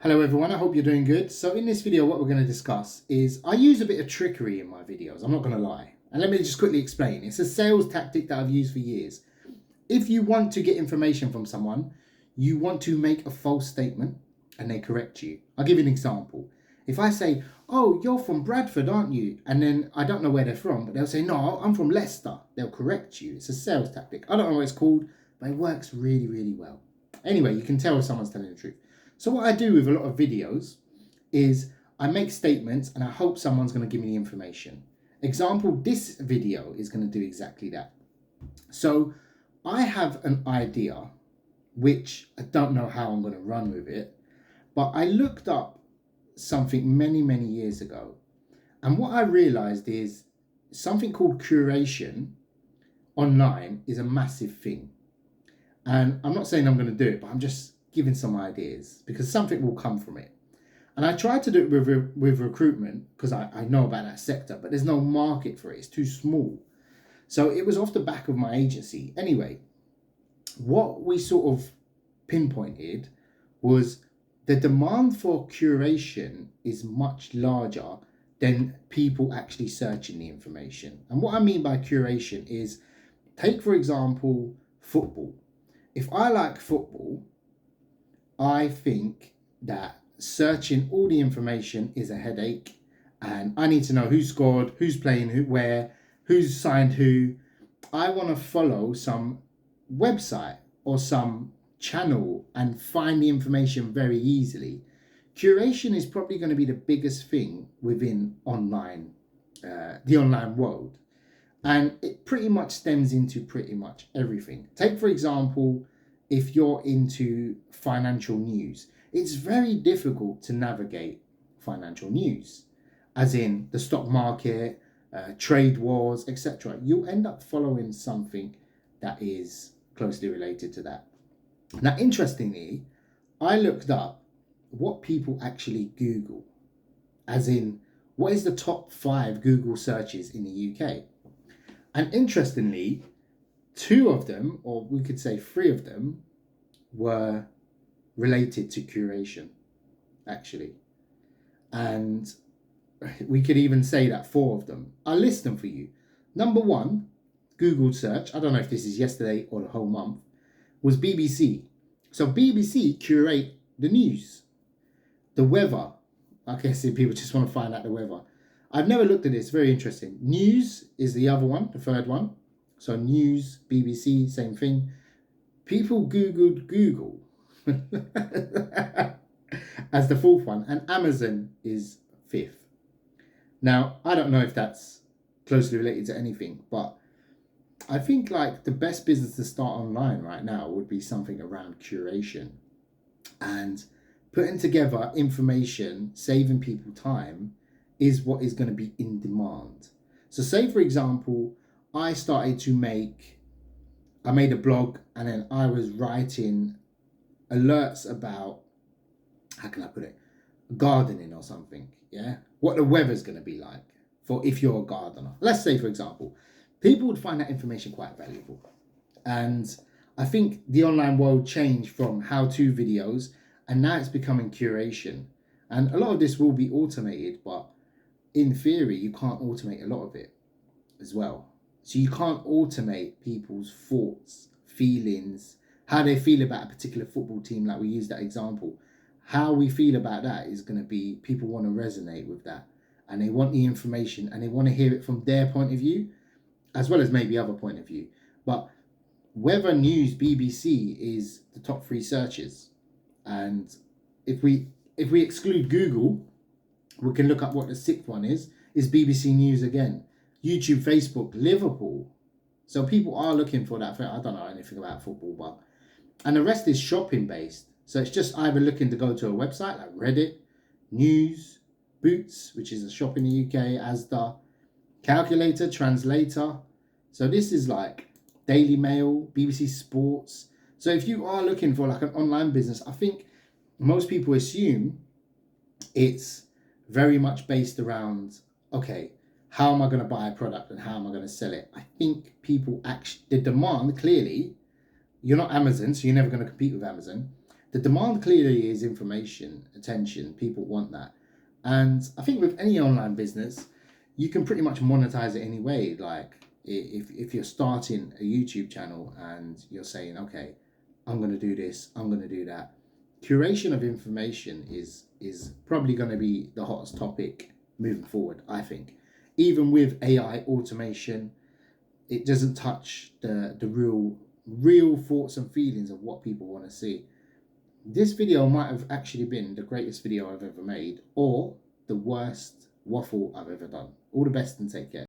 Hello everyone, I hope you're doing good. So in this video what we're going to discuss is I use a bit of trickery in my videos, I'm not going to lie. And let me just quickly explain. It's a sales tactic that I've used for years. If you want to get information from someone, you want to make a false statement and they correct you. I'll give you an example. If I say, oh, you're from Bradford, aren't you? And then I don't know where they're from, but they'll say, no, I'm from Leicester. They'll correct you. It's a sales tactic. I don't know what it's called, but it works really, really well. Anyway, you can tell if someone's telling the truth. So what I do with a lot of videos is I make statements and I hope someone's going to give me the information. Example, this video is going to do exactly that. So I have an idea, which I don't know how I'm going to run with it, but I looked up something many, many years ago. And what I realized is something called curation online is a massive thing. And I'm not saying I'm going to do it, but I'm just giving some ideas because something will come from it. And I tried to do it with recruitment because I know about that sector, but there's no market for it. It's too small. So it was off the back of my agency. Anyway, what we sort of pinpointed was the demand for curation is much larger than people actually searching the information. And what I mean by curation is, take for example, football. If I like football, I think that searching all the information is a headache and I need to know who scored, who's playing who, where, who's signed who. I want to follow some website or some channel and find the information very easily. Curation is probably going to be the biggest thing within the online world. And it pretty much stems into pretty much everything. Take, for example, if you're into financial news, it's very difficult to navigate financial news, as in the stock market, trade wars, etc. You'll end up following something that is closely related to that. Now, interestingly, I looked up what people actually Google, as in what is the top 5 Google searches in the UK. And interestingly, 2 of them, or we could say 3 of them, were related to curation, actually. And we could even say that 4 of them. I'll list them for you. Number 1, Google search, I don't know if this is yesterday or the whole month, was BBC. So BBC curate the news, the weather. I guess people just want to find out the weather. I've never looked at this, very interesting. News is the other one, the 3rd one. So news, BBC, same thing. People Googled Google as the 4th one, and Amazon is 5th. Now, I don't know if that's closely related to anything, but I think like the best business to start online right now would be something around curation and putting together information, saving people time is what is going to be in demand. So say, for example, I made a blog and then I was writing alerts about, how can I put it, gardening or something, yeah? What the weather's going to be like for if you're a gardener. Let's say, for example, people would find that information quite valuable. And I think the online world changed from how-to videos and now it's becoming curation. And a lot of this will be automated, but in theory, you can't automate a lot of it as well. So you can't automate people's thoughts, feelings, how they feel about a particular football team, like we used that example. How we feel about that is going to be, people want to resonate with that. And they want the information and they want to hear it from their point of view, as well as maybe other point of view. But weather, news, BBC is the top 3 searches. And if we exclude Google, we can look up what the 6th one is BBC News again. YouTube, Facebook, Liverpool. So people are looking for that. I don't know anything about football, but... And the rest is shopping based. So it's just either looking to go to a website like Reddit, News, Boots, which is a shop in the UK, Asda, Calculator, Translator. So this is like Daily Mail, BBC Sports. So if you are looking for like an online business, I think most people assume it's very much based around, okay, how am I going to buy a product and how am I going to sell it? I think people actually, the demand, clearly, you're not Amazon, so you're never going to compete with Amazon. The demand clearly is information, attention. People want that. And I think with any online business, you can pretty much monetize it anyway. Like if you're starting a YouTube channel and you're saying, okay, I'm going to do this, I'm going to do that. Curation of information is probably going to be the hottest topic moving forward, I think. Even with AI automation, it doesn't touch the real thoughts and feelings of what people want to see. This video might have actually been the greatest video I've ever made, or the worst waffle I've ever done. All the best and take care.